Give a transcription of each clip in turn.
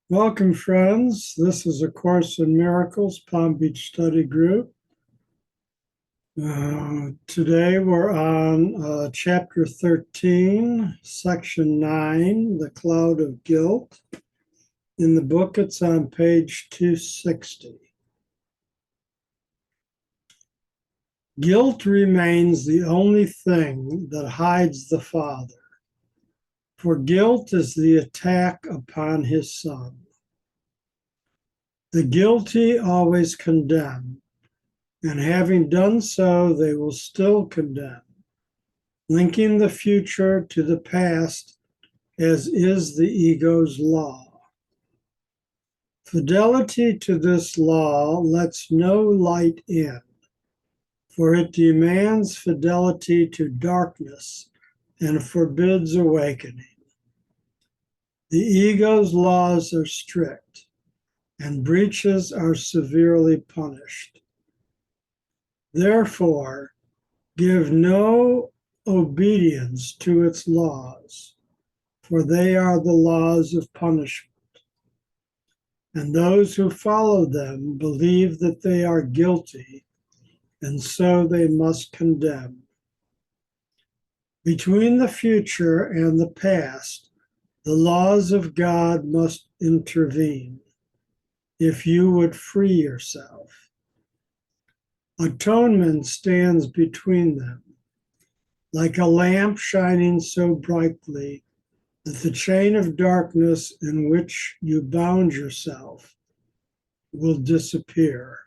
Welcome, friends. This is A Course in Miracles, Palm Beach Study Group. Today we're on Chapter 13, Section 9, The Cloud of Guilt. In the book, it's on page 260. Guilt remains the only thing that hides the Father, for guilt is the attack upon his Son. The guilty always condemn, and having done so, they will still condemn, linking the future to the past as is the ego's law. Fidelity to this law lets no light in, for it demands fidelity to darkness and forbids awakening. The ego's laws are strict, and breaches are severely punished. Therefore, give no obedience to its laws, for they are the laws of punishment. And those who follow them believe that they are guilty, and so they must condemn. Between the future and the past, the laws of God must intervene if you would free yourself. Atonement stands between them, like a lamp shining so brightly that the chain of darkness in which you bound yourself will disappear.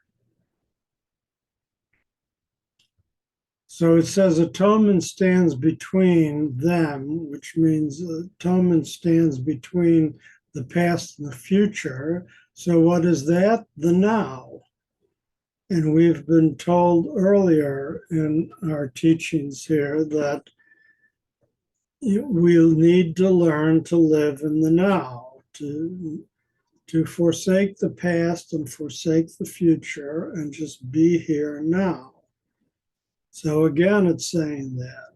So it says atonement stands between them, which means atonement stands between the past and the future. So what is that? The now. And we've been told earlier in our teachings here that we'll need to learn to live in the now, to forsake the past and forsake the future and just be here now. So again, it's saying that.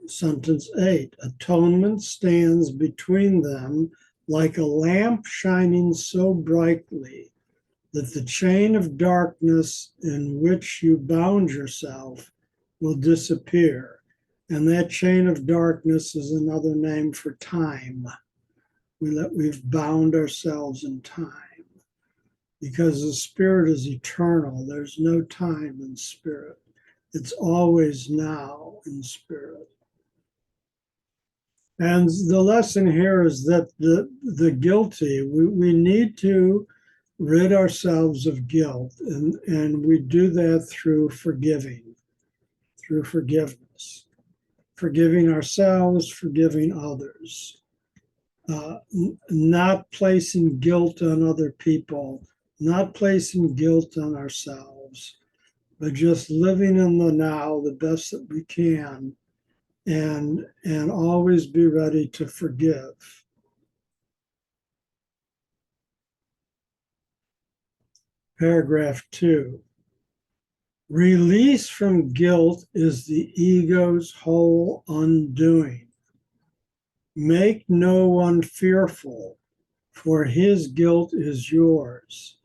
Sentence 8, atonement stands between them like a lamp shining so brightly that the chain of darkness in which you bound yourself will disappear. And that chain of darkness is another name for time. We've bound ourselves in time because the spirit is eternal. There's no time in spirit. It's always now in spirit. And the lesson here is that the guilty, we need to rid ourselves of guilt, and we do that through forgiving, through forgiveness, forgiving ourselves, forgiving others, not placing guilt on other people, not placing guilt on ourselves, but just living in the now the best that we can, and always be ready to forgive. Paragraph 2. Release from guilt is the ego's whole undoing. Make no one fearful, for his guilt is yours.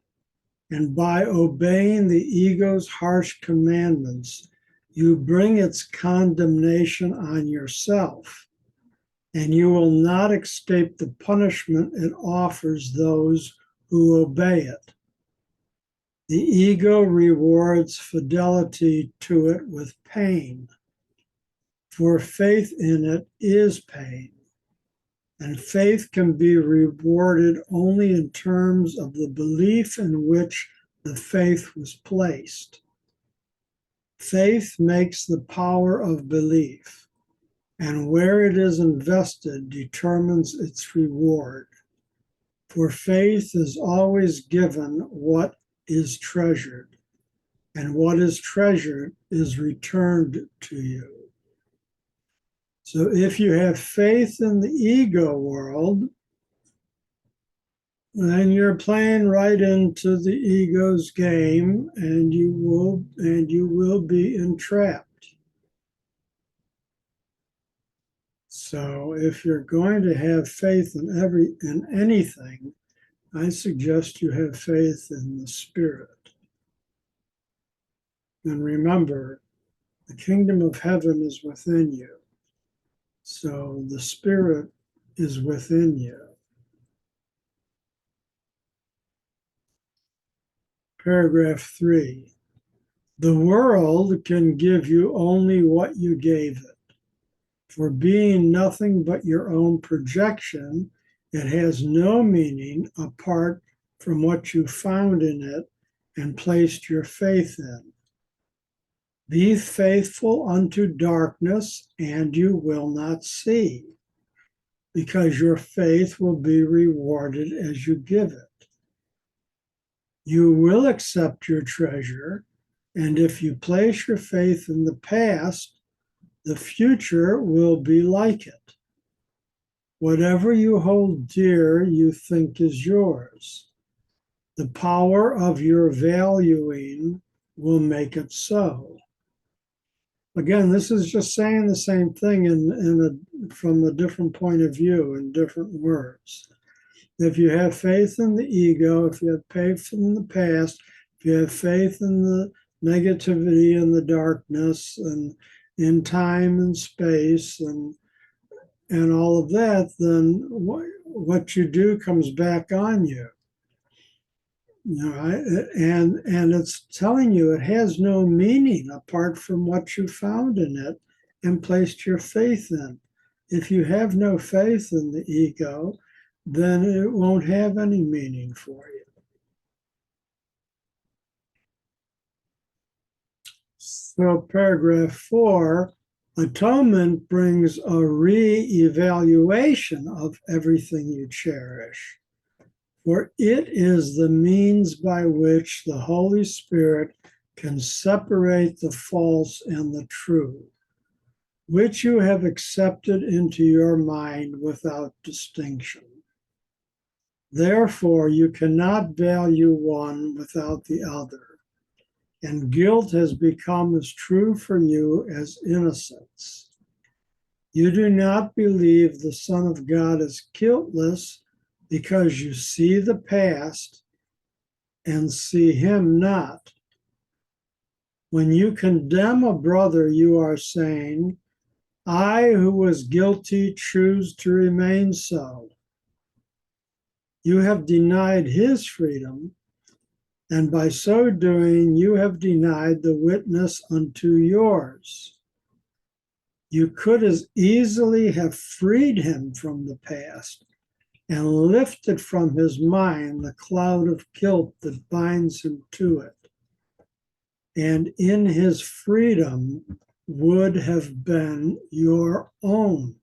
And by obeying the ego's harsh commandments, you bring its condemnation on yourself, and you will not escape the punishment it offers those who obey it. The ego rewards fidelity to it with pain, for faith in it is pain, and faith can be rewarded only in terms of the belief in which the faith was placed. Faith makes the power of belief, and where it is invested determines its reward. For faith is always given what is treasured, and what is treasured is returned to you. So if you have faith in the ego world, then you're playing right into the ego's game, and you will be entrapped. So if you're going to have faith in anything, I suggest you have faith in the Spirit. And remember, the kingdom of heaven is within you. So the Spirit is within you. Paragraph 3. The world can give you only what you gave it. For being nothing but your own projection, it has no meaning apart from what you found in it and placed your faith in. Be faithful unto darkness, and you will not see, because your faith will be rewarded as you give it. You will accept your treasure, and if you place your faith in the past, the future will be like it. Whatever you hold dear, you think is yours. The power of your valuing will make it so. Again, this is just saying the same thing from a different point of view in different words. If you have faith in the ego, if you have faith in the past, if you have faith in the negativity and the darkness and in time and space and all of that, then what you do comes back on you. And it's telling you it has no meaning apart from what you found in it and placed your faith in. If you have no faith in the ego, then it won't have any meaning for you. So paragraph 4, atonement brings a re-evaluation of everything you cherish. For it is the means by which the Holy Spirit can separate the false and the true, which you have accepted into your mind without distinction. Therefore, you cannot value one without the other, and guilt has become as true for you as innocence. You do not believe the Son of God is guiltless, because you see the past and see him not. When you condemn a brother, you are saying, I who was guilty choose to remain so. You have denied his freedom, and by so doing, you have denied the witness unto yours. You could as easily have freed him from the past and lifted from his mind the cloud of guilt that binds him to it. And in his freedom would have been your own.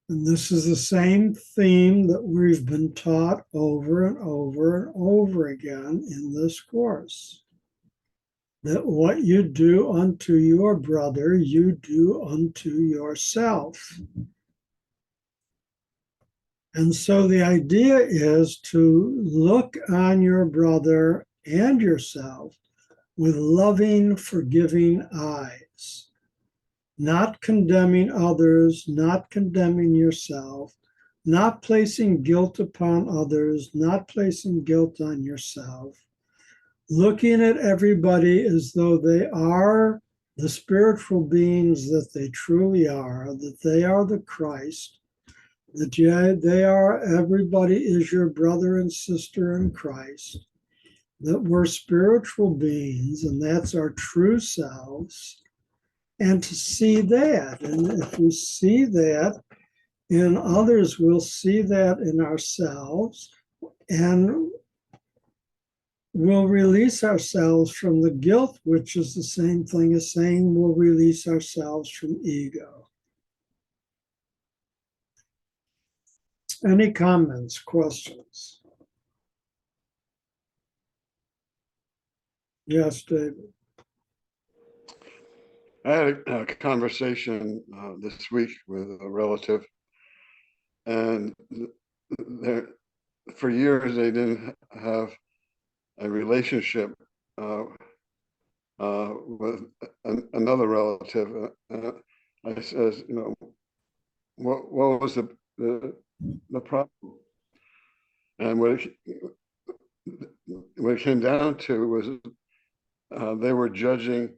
And this is the same theme that we've been taught over and over and over again in this course. That what you do unto your brother, you do unto yourself. And so the idea is to look on your brother and yourself with loving, forgiving eyes, not condemning others, not condemning yourself, not placing guilt upon others, not placing guilt on yourself, looking at everybody as though they are the spiritual beings that they truly are, that they are the Christ, that they are, everybody is your brother and sister in Christ, that we're spiritual beings, and that's our true selves, and to see that. And if we see that in others, we'll see that in ourselves, and we'll release ourselves from the guilt, which is the same thing as saying we'll release ourselves from ego. Any comments, questions? Yes, David. I had a conversation this week with a relative, and for years they didn't have a relationship with another relative. I says, what was the the problem. And what it came down to was they were judging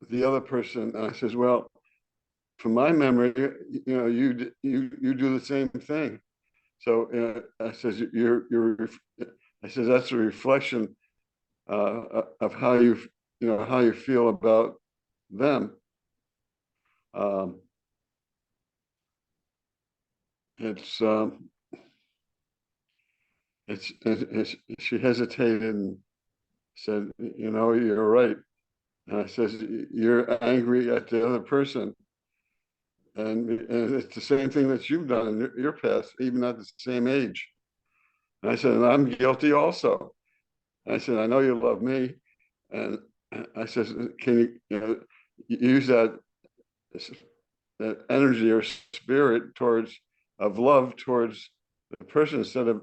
the other person. And I says, well, from my memory, you do the same thing. So I says, I says, that's a reflection of how how you feel about them. It's she hesitated and said, you're right. And I says, you're angry at the other person. And it's the same thing that you've done in your past, even at the same age. And I said, and I'm guilty also. And I said, I know you love me. And I said, can you, use that energy or spirit of love towards the person instead of,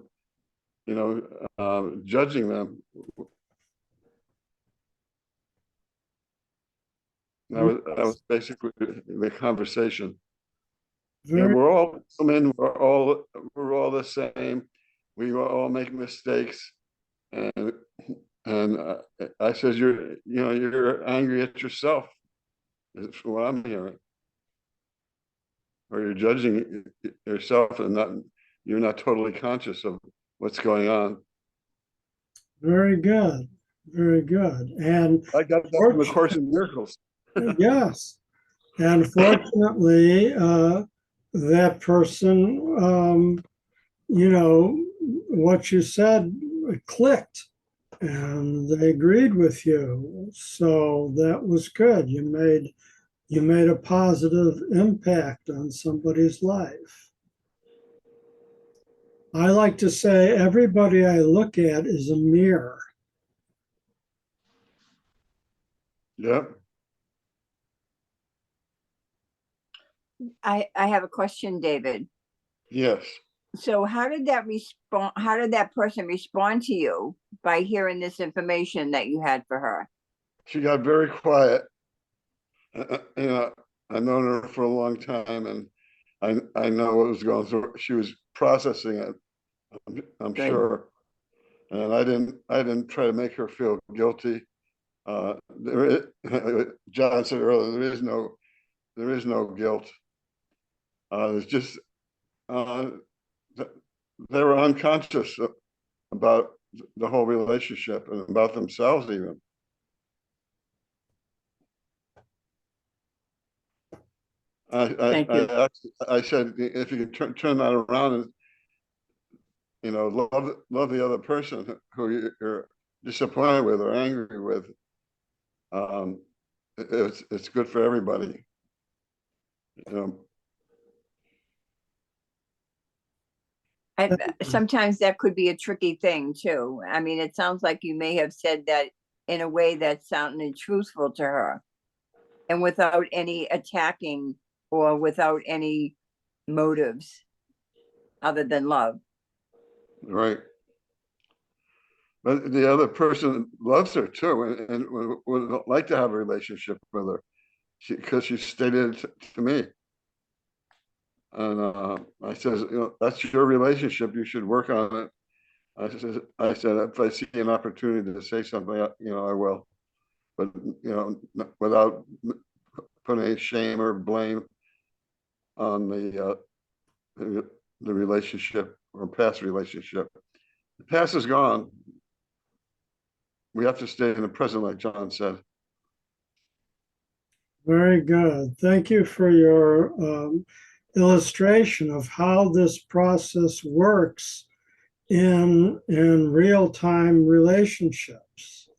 judging them. That was basically the conversation. We're all human. We're all the same. We all make mistakes, and I says you're angry at yourself. Is what I'm hearing, or you're judging yourself, and you're not totally conscious of what's going on. Very good, very good. And I got that from the Course in Miracles. Yes, and fortunately, that person, what you said clicked, and they agreed with you. So that was good. You made a positive impact on somebody's life. I like to say everybody I look at is a mirror. Yep. I have a question, David. Yes. So how did that person respond to you by hearing this information that you had for her? She got very quiet. I've known her for a long time, and I know what was going through. She was processing it, I'm sure. And I didn't try to make her feel guilty. John said earlier, there is no guilt. It's just they were unconscious about the whole relationship and about themselves even. I said, if you can turn that around and love the other person who you're disappointed with or angry with, it's good for everybody. Sometimes that could be a tricky thing too. I mean, it sounds like you may have said that in a way that sounded truthful to her, and without any attacking or without any motives other than love. Right. But the other person loves her too, and would like to have a relationship with her, because she stated it to me. And I says, that's your relationship. You should work on it. I said, if I see an opportunity to say something, I will. But without putting any shame or blame on the relationship or past relationship. The past is gone. We have to stay in the present, like John said. Very good. Thank you for your illustration of how this process works in real-time relationships.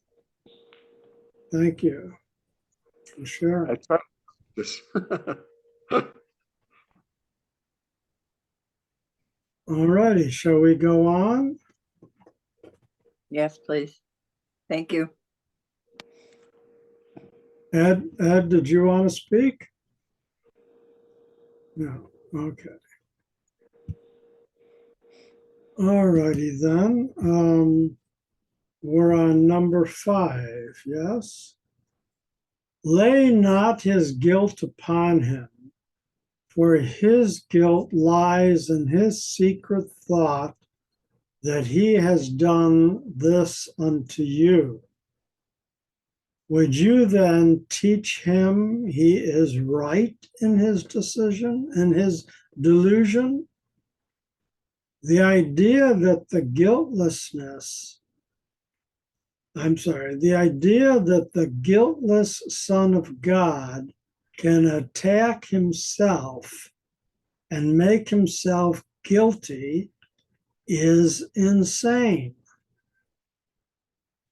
Thank you for sharing. I tried this. All righty, shall we go on? Yes, please. Thank you. Ed, did you want to speak? No. Okay. All righty then. We're on number 5. Yes. Lay not his guilt upon him, for his guilt lies in his secret thought that he has done this unto you. Would you then teach him he is right in his decision, in his delusion? The idea that the guiltless Son of God can attack himself and make himself guilty is insane.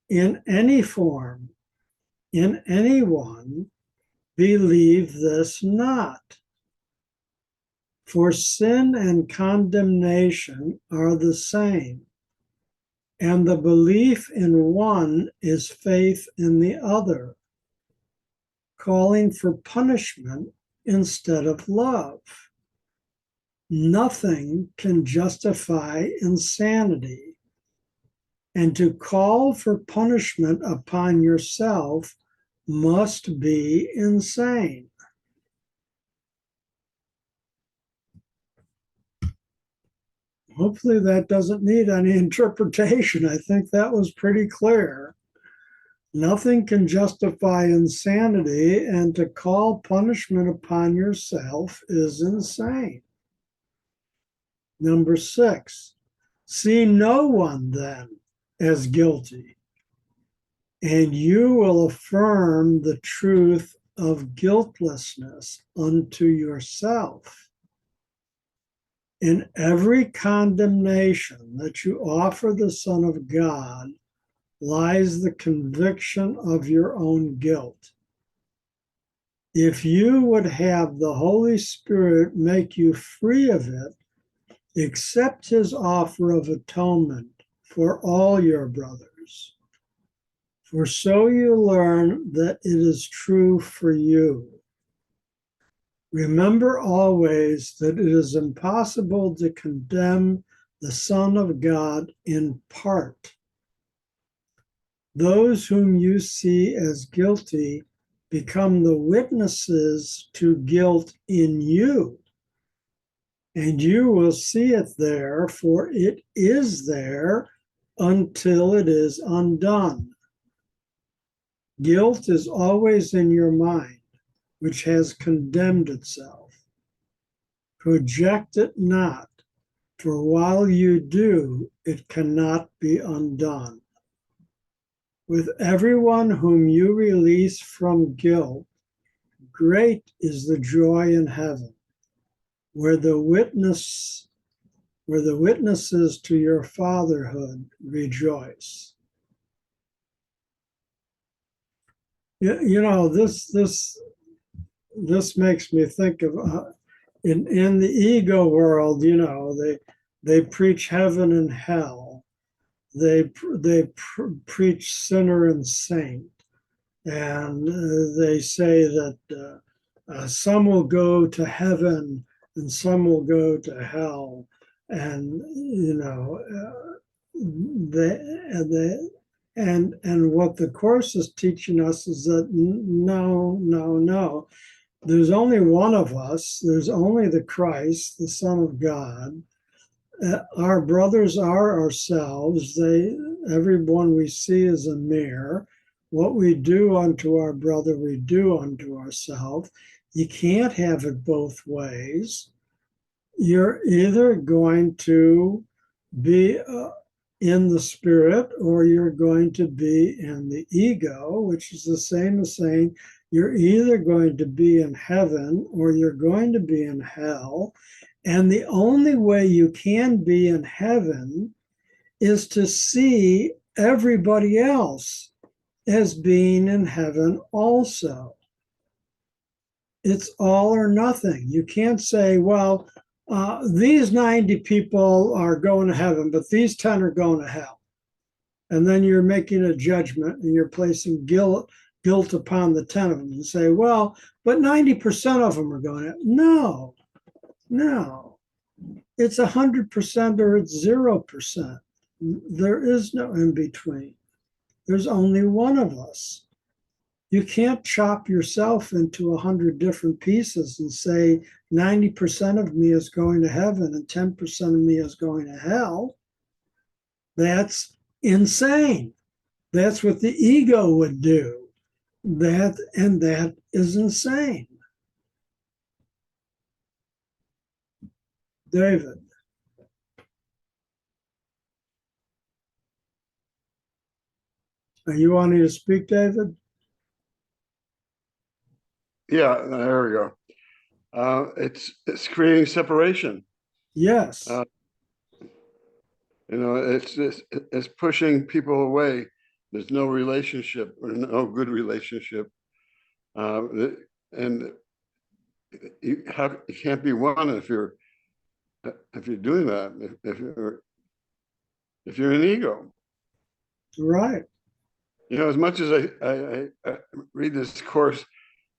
In any form, in anyone, believe this not. For sin and condemnation are the same, and the belief in one is faith in the other, calling for punishment instead of love. Nothing can justify insanity, and to call for punishment upon yourself must be insane. Hopefully that doesn't need any interpretation. I think that was pretty clear. Nothing can justify insanity, and to call punishment upon yourself is insane. Number 6, see no one then as guilty, and you will affirm the truth of guiltlessness unto yourself. In every condemnation that you offer the Son of God lies the conviction of your own guilt. If you would have the Holy Spirit make you free of it, accept his offer of atonement for all your brothers. For so you learn that it is true for you. Remember always that it is impossible to condemn the Son of God in part. Those whom you see as guilty become the witnesses to guilt in you, and you will see it there, for it is there until it is undone. Guilt is always in your mind, which has condemned itself. Project it not, for while you do, it cannot be undone. With everyone whom you release from guilt, great is the joy in heaven, where the witnesses to your fatherhood rejoice. You know, this makes me think of in the ego world. You know, they preach heaven and hell. They preach sinner and saint, and they say that some will go to heaven and some will go to hell, and you know, and what the Course is teaching us is that no. There's only one of us. There's only the Christ, the Son of God. Our brothers are ourselves. Everyone we see is a mirror. What we do unto our brother, we do unto ourselves. You can't have it both ways. You're either going to be in the spirit, or you're going to be in the ego, which is the same as saying you're either going to be in heaven or you're going to be in hell. And the only way you can be in heaven is to see everybody else as being in heaven also. It's all or nothing. You can't say, well, these 90 people are going to heaven, but these 10 are going to hell. And then you're making a judgment and you're placing guilt upon the 10 of them and say, well, but 90% of them are going to hell. No. It's 100% or it's 0%. There is no in between. There's only one of us. You can't chop yourself into 100 different pieces and say 90% of me is going to heaven and 10% of me is going to hell. That's insane. That's what the ego would do. That is insane. David. Are you wanting to speak, David? Yeah, there we go. It's creating separation. Yes. It's pushing people away. There's no relationship or no good relationship, and you can't be one if you're doing that. If you're an ego, Right. as much as I read this course,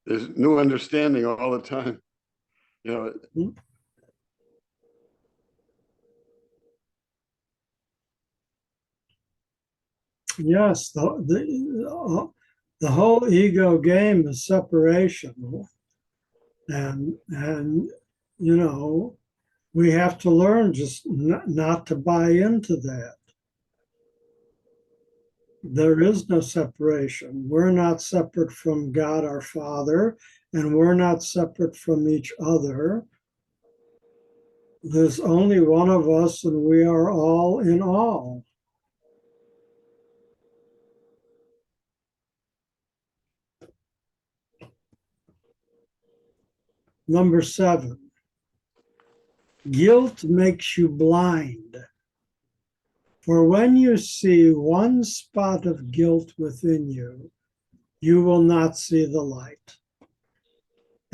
there's new understanding all the time. Yes, the whole ego game is separation, and we have to learn just not to buy into that. There is no separation. We're not separate from God our Father, and we're not separate from each other. There's only one of us, and we are all in all. Number 7, guilt makes you blind. For when you see one spot of guilt within you, you will not see the light.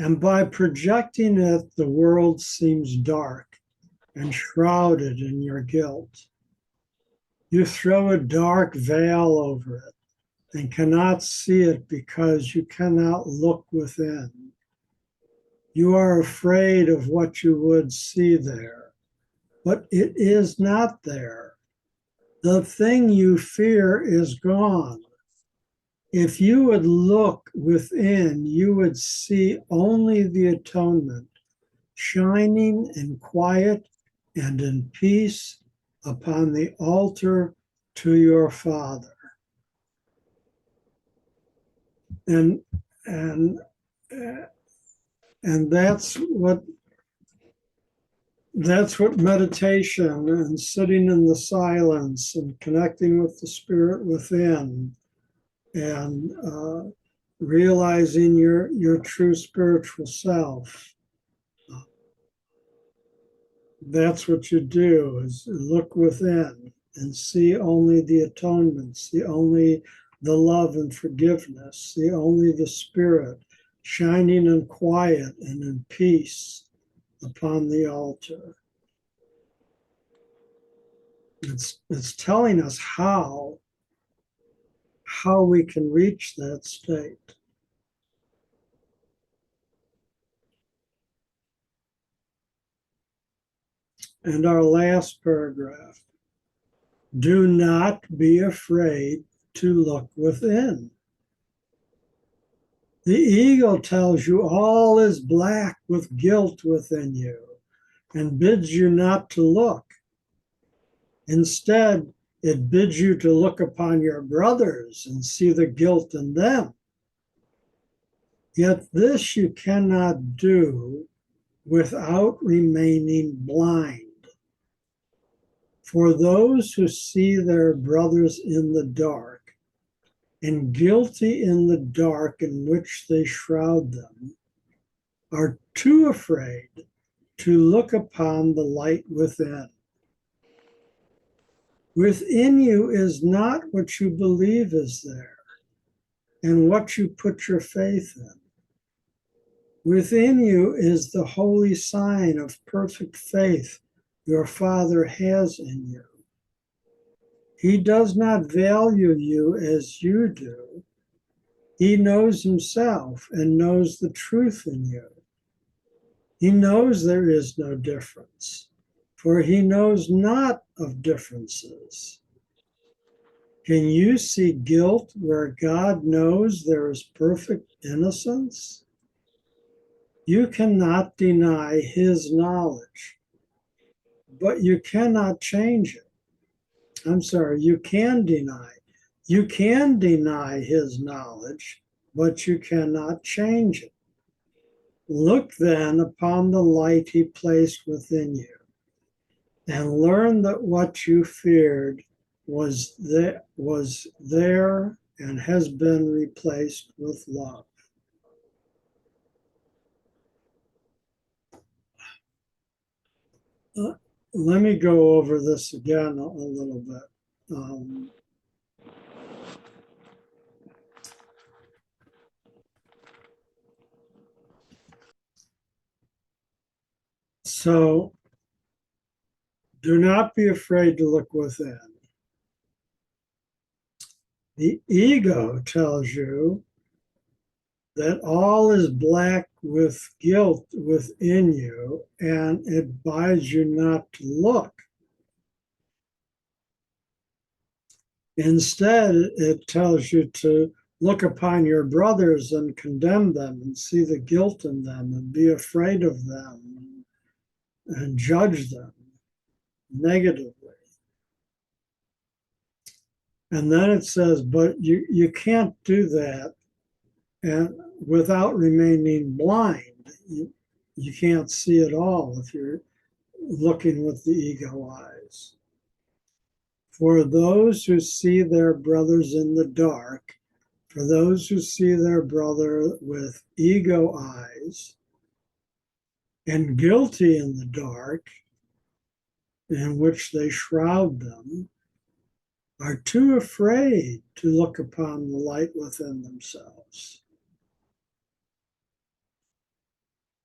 And by projecting it, the world seems dark and shrouded in your guilt. You throw a dark veil over it and cannot see it because you cannot look within. You are afraid of what you would see there, but it is not there. The thing you fear is gone. If you would look within, you would see only the atonement, shining in quiet and in peace upon the altar to your Father. And that's what meditation and sitting in the silence and connecting with the spirit within and realizing your true spiritual self. That's what you do, is look within and see only the atonement, see only the love and forgiveness, see only the spirit shining in quiet and in peace upon the altar. It's telling us how we can reach that state. And our last paragraph, do not be afraid to look within. The ego tells you all is black with guilt within you and bids you not to look. Instead, it bids you to look upon your brothers and see the guilt in them. Yet this you cannot do without remaining blind. For those who see their brothers in the dark and guilty in the dark in which they shroud them, are too afraid to look upon the light within. Within you is not what you believe is there and what you put your faith in. Within you is the holy sign of perfect faith your Father has in you. He does not value you as you do. He knows himself and knows the truth in you. He knows there is no difference, for he knows not of differences. Can you see guilt where God knows there is perfect innocence? You cannot deny his knowledge, but you cannot change it. I'm sorry, you can deny. You can deny his knowledge, but you cannot change it. Look then upon the light he placed within you, and learn that what you feared was there and has been replaced with love. Let me go over this again a little bit. So do not be afraid to look within. The ego tells you that all is black with guilt within you, and it bids you not to look. Instead, it tells you to look upon your brothers and condemn them and see the guilt in them and be afraid of them and judge them negatively. And then it says, but you can't do that and without remaining blind. You can't see it all if you're looking with the ego eyes. For those who see their brothers in the dark, for those who see their brother with ego eyes and guilty in the dark, in which they shroud them, are too afraid to look upon the light within themselves.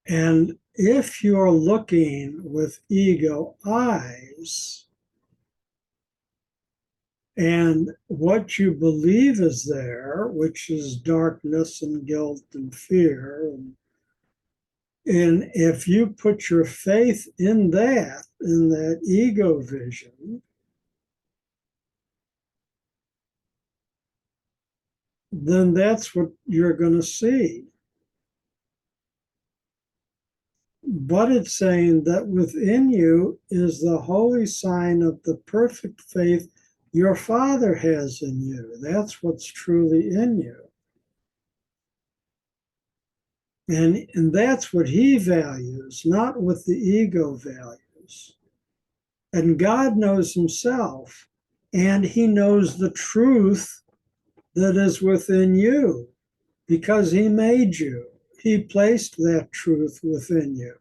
And if you're looking with ego eyes, and what you believe is there, which is darkness and guilt and fear, and if you put your faith in that ego vision, then that's what you're going to see. But it's saying that within you is the holy sign of the perfect faith your Father has in you. That's what's truly in you. And that's what he values, not what the ego values. And God knows himself, and he knows the truth that is within you because he made you. He placed that truth within you.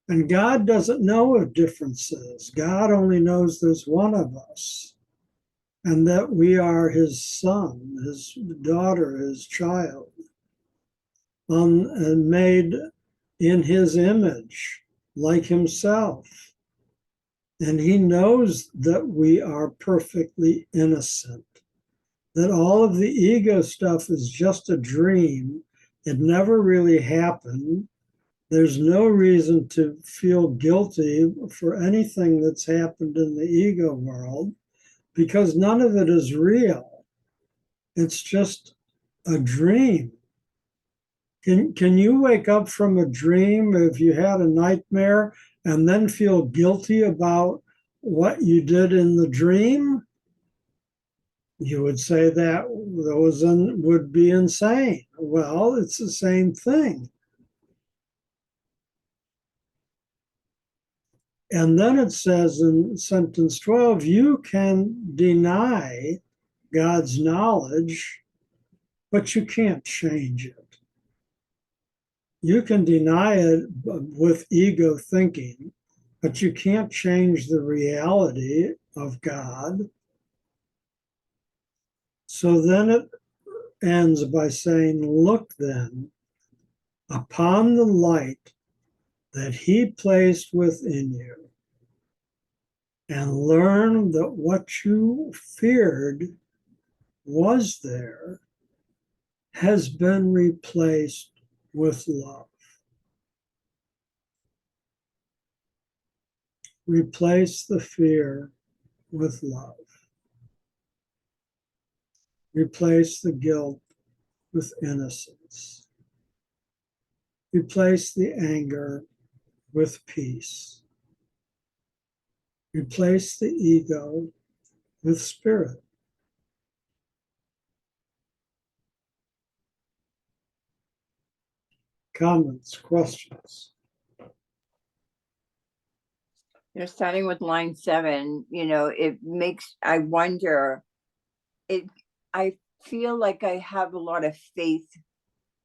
And God doesn't know of differences. God only knows there's one of us and that we are his son, his daughter, his child, and made in his image like himself. And he knows that we are perfectly innocent, that all of the ego stuff is just a dream. It never really happened. There's no reason to feel guilty for anything that's happened in the ego world because none of it is real. It's just a dream. Can you wake up from a dream if you had a nightmare and then feel guilty about what you did in the dream? You would say that would be insane. Well, it's the same thing. And then it says in sentence 12, you can deny God's knowledge, but you can't change it. You can deny it with ego thinking, but you can't change the reality of God. So then it ends by saying, look then upon the light that he placed within you and learn that what you feared was there has been replaced with love. Replace the fear with love. Replace the guilt with innocence. Replace the anger with peace. Replace the ego with spirit. Comments, questions? Starting with line 7, it makes, I wonder, I feel like I have a lot of faith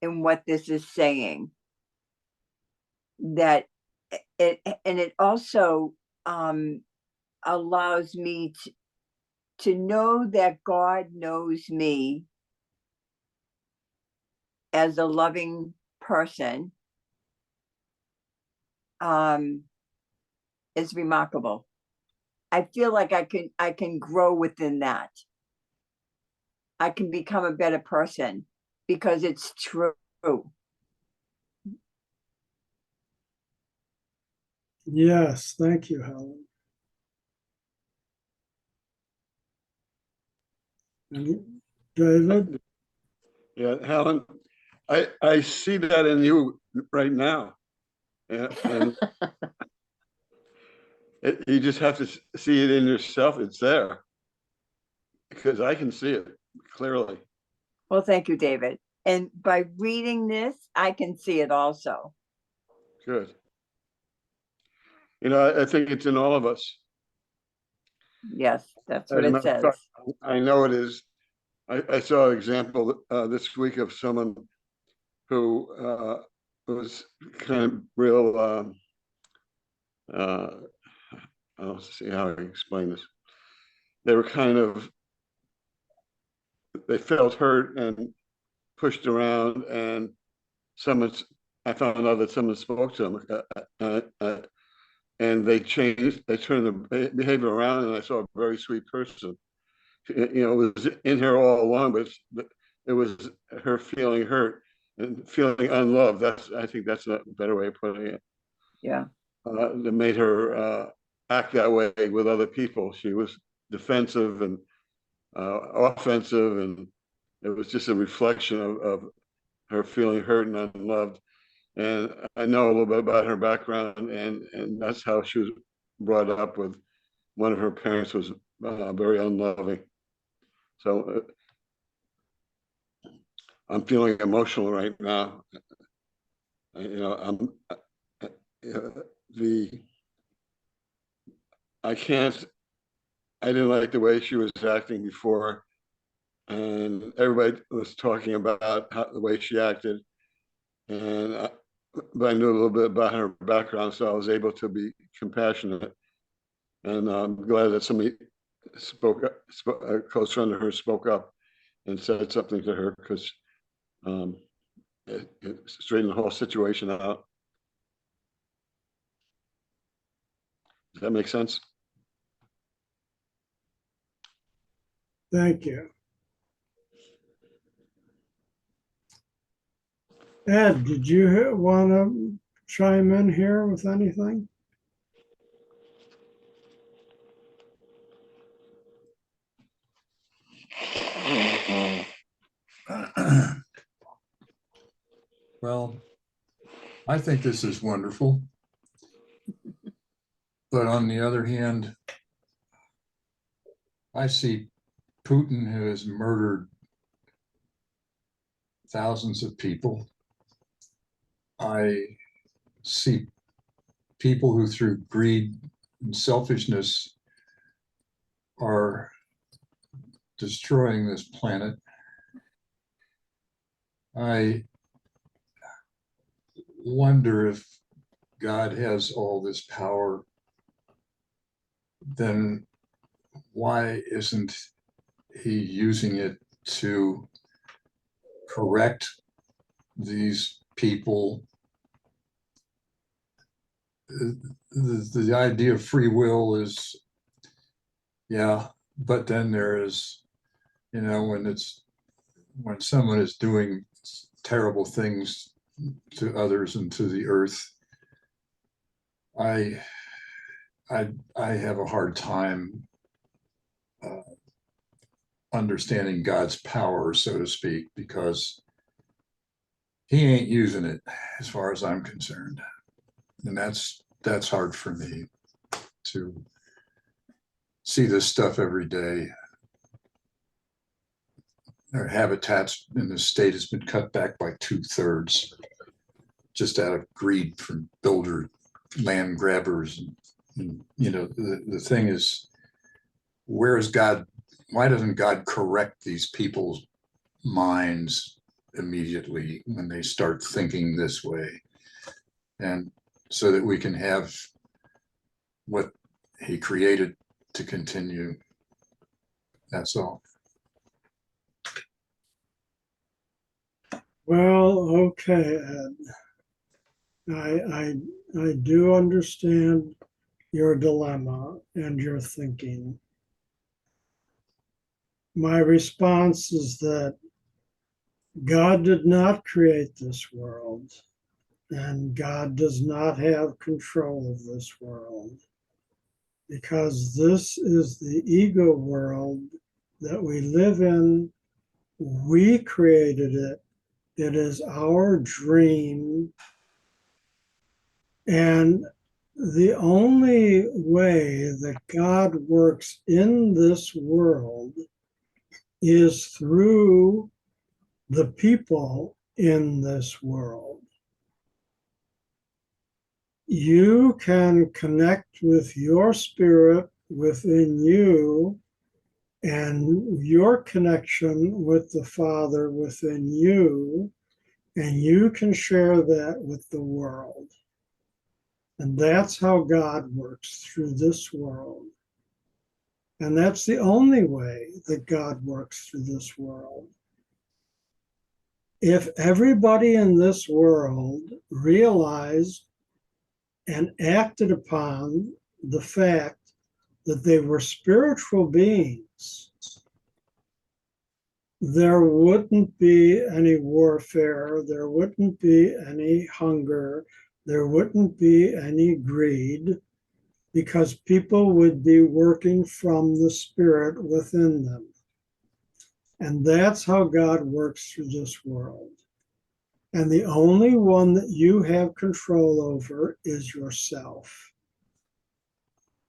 in what this is saying. That it also allows me to know that God knows me as a loving person is remarkable. I feel like I can grow within that. I can become a better person because it's true. Yes, thank you, Helen. And David? Yeah, Helen, I see that in you right now. And you just have to see it in yourself. It's there. Because I can see it clearly. Well, thank you, David. And by reading this, I can see it also. Good. I think it's in all of us. Yes, that's what As a it matter of says. fact, I know it is. I saw an example this week of someone who was kind of real, I'll see how I explain this. They were they felt hurt and pushed around, and I found out that someone spoke to them, and they changed, they turned their behavior around, and I saw a very sweet person. It was in her all along, but it was her feeling hurt and feeling unloved. I think that's a better way of putting it. Yeah. That made her act that way with other people. She was defensive and offensive, and it was just a reflection of her feeling hurt and unloved. And I know a little bit about her background, and that's how she was brought up with. One of her parents was very unloving. So I'm feeling emotional right now. I'm I didn't like the way she was acting before, and everybody was talking about the way she acted, but I knew a little bit about her background, so I was able to be compassionate. And I'm glad that somebody a close friend of hers spoke up and said something to her, because it straightened the whole situation out. Does that make sense? Thank you. Ed, did you want to chime in here with anything? Well, I think this is wonderful. But on the other hand, I see Putin, who has murdered thousands of people. I see people who, through greed and selfishness, are destroying this planet. I wonder, if God has all this power, then why isn't he using it to correct these people? The idea of free will is, yeah, but then there is, when someone is doing terrible things to others and to the earth, I have a hard time understanding God's power, so to speak, because he ain't using it as far as I'm concerned. And that's hard for me to see this stuff every day. Our habitats in the state has been cut back by 2/3 just out of greed from builder land grabbers. And the thing is, where is God? Why doesn't God correct these people's minds immediately when they start thinking this way? And so that we can have what he created to continue. That's all. Well, okay, Ed. I do understand your dilemma and your thinking. My response is that God did not create this world, and God does not have control of this world, because this is the ego world that we live in. We created it. It is our dream. And the only way that God works in this world is through the people in this world. You can connect with your spirit within you and your connection with the Father within you, and you can share that with the world. And that's how God works through this world. And that's the only way that God works through this world. If everybody in this world realized and acted upon the fact that they were spiritual beings, there wouldn't be any warfare, there wouldn't be any hunger, there wouldn't be any greed, because people would be working from the spirit within them. And that's how God works through this world. And the only one that you have control over is yourself.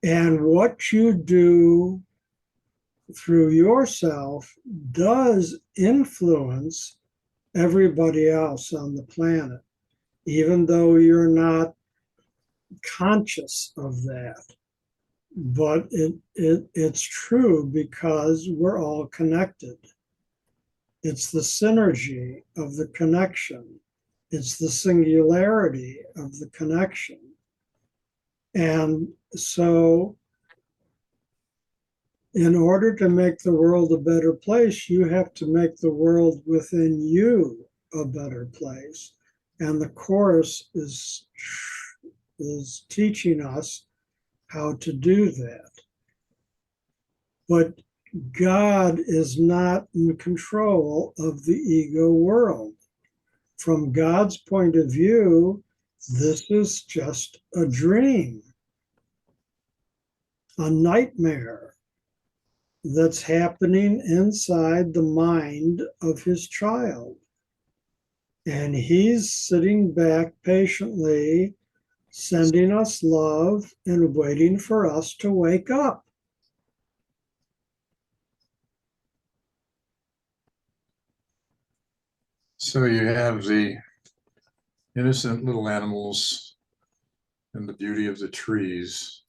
And what you do through yourself does influence everybody else on the planet, even though you're not conscious of that. But it's true, because we're all connected. It's the synergy of the connection. It's the singularity of the connection. And so, in order to make the world a better place, you have to make the world within you a better place. And the Course is teaching us how to do that. But God is not in control of the ego world. From God's point of view, this is just a dream, a nightmare that's happening inside the mind of his child. And he's sitting back patiently, sending us love and waiting for us to wake up. So you have the innocent little animals and the beauty of the trees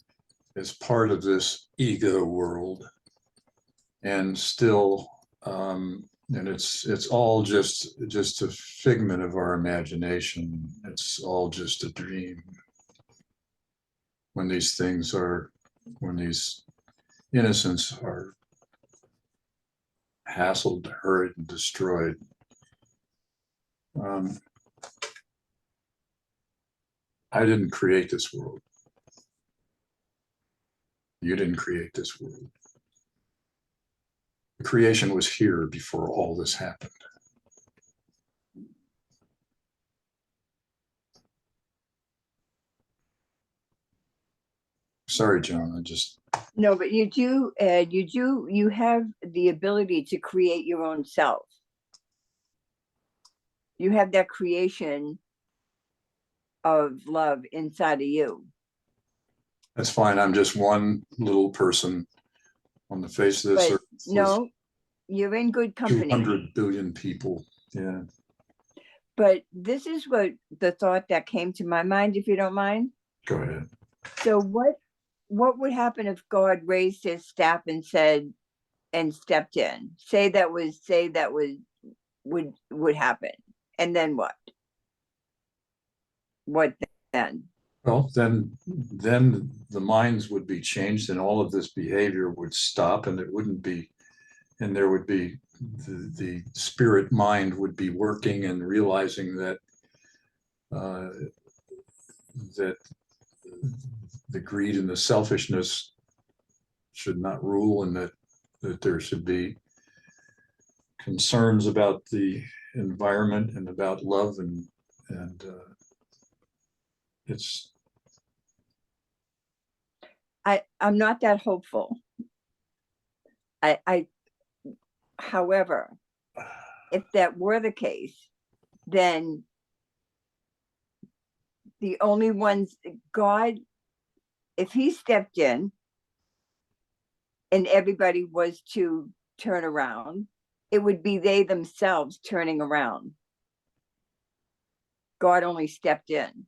as part of this ego world, and still, and it's all just a figment of our imagination. It's all just a dream. When these innocents are hassled, hurt, and destroyed. I didn't create this world. You didn't create this world. The creation was here before all this happened. Sorry, John, I just No, but you do, Ed, you have the ability to create your own self. You have that creation of love inside of you. That's fine. I'm just one little person on the face of this But earth. no, you're in good company. 200 billion people. Yeah. But this is what the thought that came to my mind, if you don't mind. Go ahead. So what would happen if God raised his staff and said and stepped in? Say that would happen. And then what? What then? Well, then the minds would be changed and all of this behavior would stop and it wouldn't be, and there would be the spirit mind would be working and realizing that that the greed and the selfishness should not rule, and that there should be concerns about the environment and about love, and it's I'm not that hopeful. However, if that were the case, then the only ones, God, if he stepped in and everybody was to turn around, it would be they themselves turning around. God only stepped in.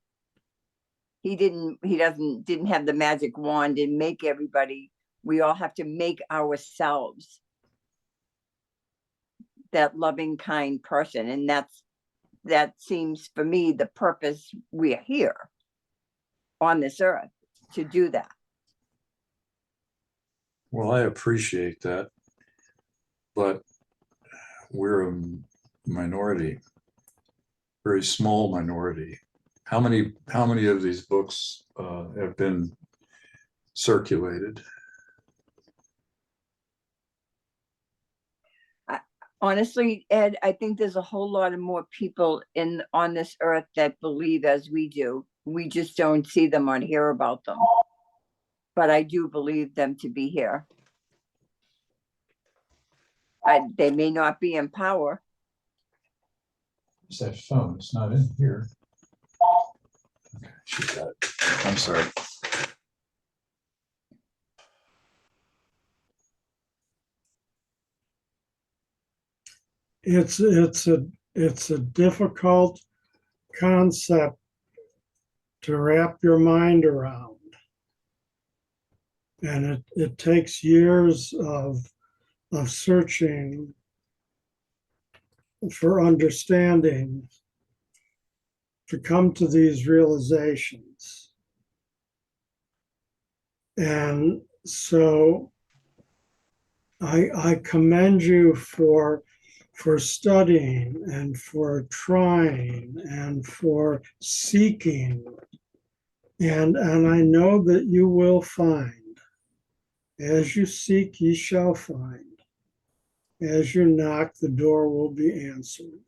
He didn't have the magic wand and make everybody. We all have to make ourselves that loving, kind person. And that seems for me the purpose we are here on this earth, to do that. well, I appreciate that, but we're a minority, very small minority. How many of these books have been circulated? Honestly, Ed, I think there's a whole lot of more people on this earth that believe as we do. We just don't see them or hear about them. But I do believe them to be here. They may not be in power. It's that phone. It's not in here. Okay, she got it. I'm sorry. It's a difficult concept to wrap your mind around. And it takes years of searching for understanding to come to these realizations. And so I commend you for studying and for trying and for seeking. And I know that you will find. As you seek, ye shall find. As you knock, the door will be answered.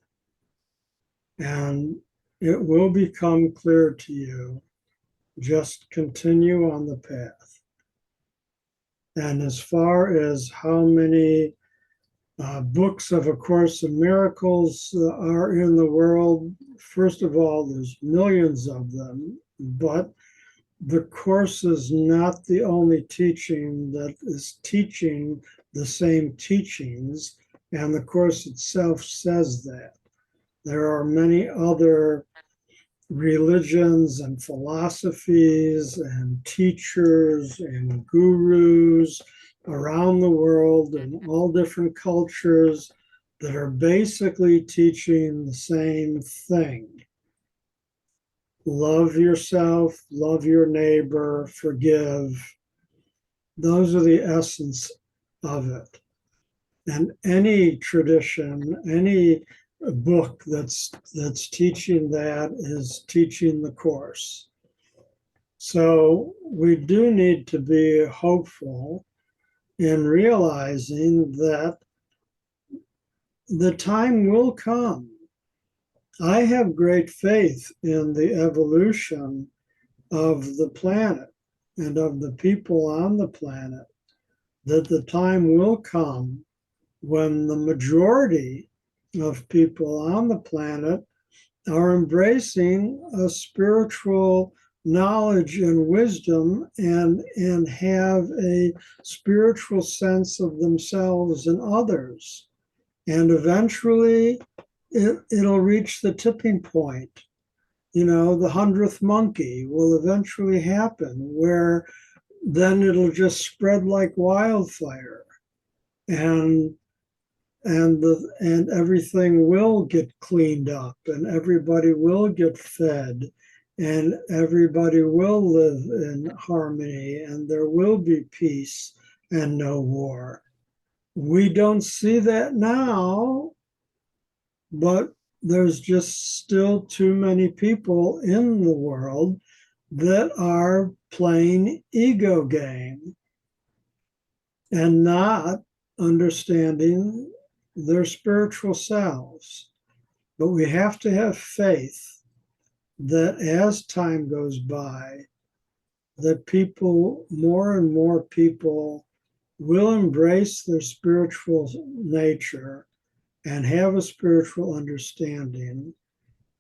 And it will become clear to you. Just continue on the path. And as far as how many books of A Course in Miracles are in the world, first of all, there's millions of them, but the Course is not the only teaching that is teaching the same teachings, and the Course itself says that. There are many other religions and philosophies and teachers and gurus around the world in all different cultures that are basically teaching the same thing. Love yourself, love your neighbor, forgive. Those are the essence of it. And any tradition, any book that's teaching that is teaching the Course. So we do need to be hopeful in realizing that the time will come. I have great faith in the evolution of the planet and of the people on the planet, that the time will come when the majority of people on the planet are embracing a spiritual knowledge and wisdom and have a spiritual sense of themselves and others. And eventually it'll reach the tipping point. You know, the 100th monkey will eventually happen, where then it'll just spread like wildfire, and everything will get cleaned up, and everybody will get fed, and everybody will live in harmony, and there will be peace and no war. We don't see that now, but there's just still too many people in the world that are playing ego game and not understanding their spiritual selves. But we have to have faith that as time goes by, that people, more and more people, will embrace their spiritual nature and have a spiritual understanding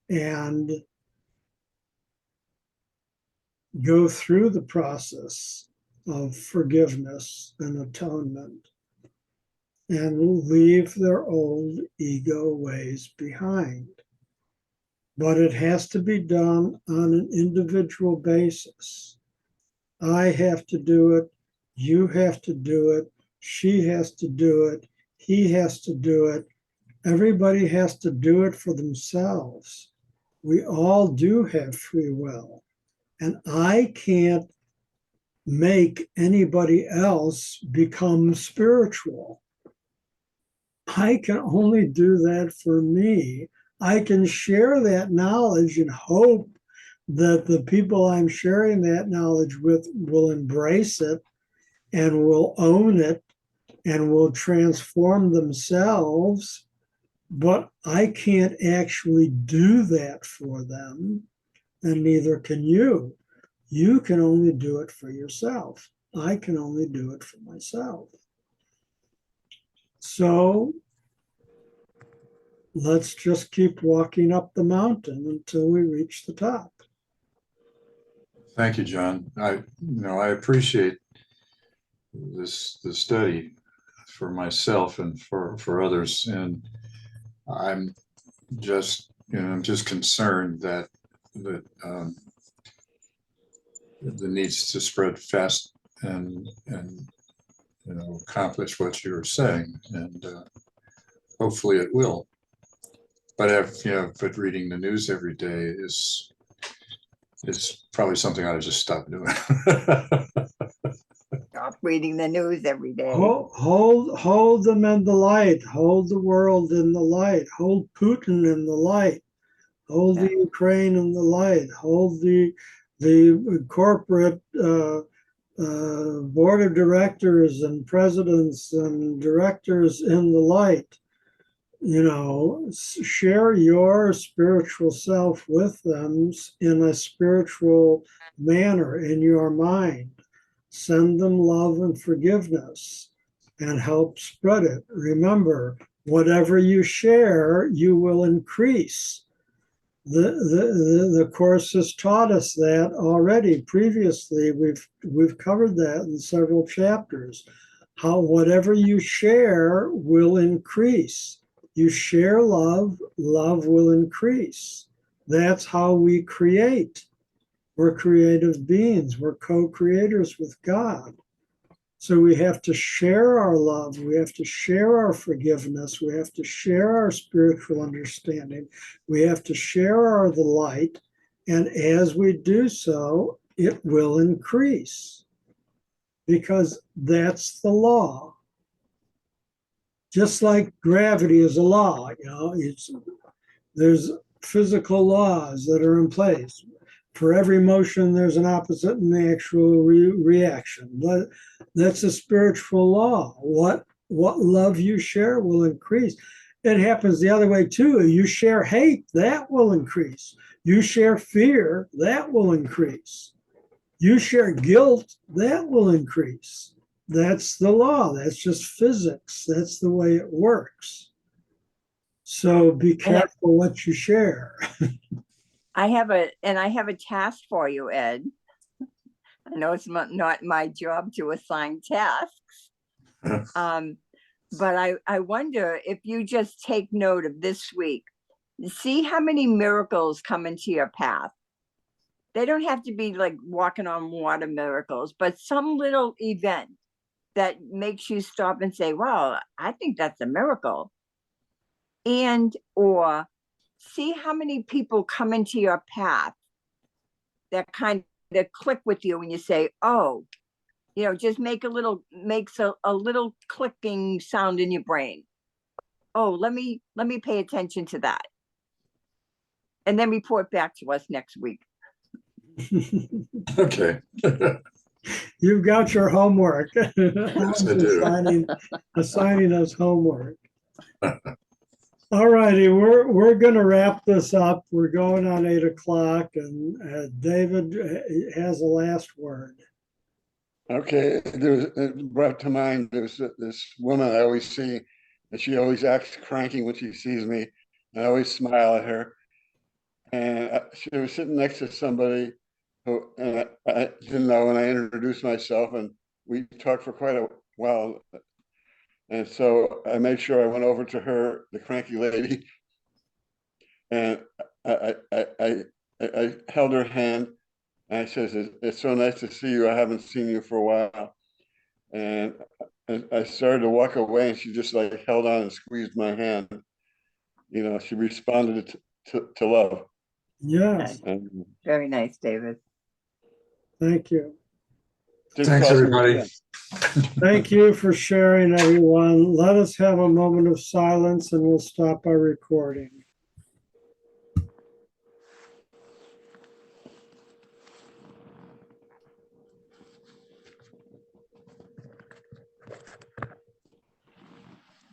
and go through the process of forgiveness and atonement and leave their old ego ways behind. But it has to be done on an individual basis. I have to do it, you have to do it, she has to do it, he has to do it. Everybody has to do it for themselves. We all do have free will. And I can't make anybody else become spiritual. I can only do that for me. I can share that knowledge and hope that the people I'm sharing that knowledge with will embrace it and will own it and will transform themselves. But I can't actually do that for them, and neither can you. You can only do it for yourself. I can only do it for myself. So let's just keep walking up the mountain until we reach the top. Thank you, John. I appreciate the study for myself and for others, and I'm just concerned that the needs to spread fast and accomplish what you're saying, and hopefully it will. But but reading the news every day is probably something I ought to just stop doing. Stop reading the news every day. Hold them in the light. Hold the world in the light. Hold Putin in the light. Hold the Ukraine in the light. Hold the corporate board of directors and presidents and directors in the light. Share your spiritual self with them in a spiritual manner in your mind. Send them love and forgiveness and help spread it. Remember, whatever you share, you will increase. The Course has taught us that already previously. We've covered that in several chapters. How whatever you share will increase. You share love, love will increase. That's how we create. We're creative beings. We're co-creators with God. So we have to share our love. We have to share our forgiveness. We have to share our spiritual understanding. We have to share the light. And as we do so, it will increase, because that's the law. Just like gravity is a law, there's physical laws that are in place. For every motion, there's an opposite and actual reaction. But that's a spiritual law. What love you share will increase. It happens the other way too. You share hate, that will increase. You share fear, that will increase. You share guilt, that will increase. That's the law. That's just physics. That's the way it works. So be careful what you share. I have a task for you, Ed. I know it's not my job to assign tasks. But I wonder if you just take note of this week, see how many miracles come into your path. They don't have to be like walking on water miracles, but some little event that makes you stop and say, wow, I think that's a miracle. And, or see how many people come into your path that kind of click with you when you say, oh, just makes a little clicking sound in your brain. Oh, let me pay attention to that. And then report back to us next week. Okay. You've got your homework. Yes, I do. Assigning us homework. All righty, we're going to wrap this up. We're going on 8 o'clock, and David has the last word. Okay, it brought to mind there's this woman I always see, and she always acts cranky when she sees me. And I always smile at her. And she was sitting next to somebody who, and I didn't know, and I introduced myself, and we talked for quite a while. And so I made sure I went over to her, the cranky lady, and I held her hand, and I says, "It's so nice to see you. I haven't seen you for a while." And I started to walk away, and she just like held on and squeezed my hand. She responded to love. Yes, Very nice, David. thank you. Thanks, everybody. Thank you for sharing, everyone. Let us have a moment of silence and we'll stop our recording.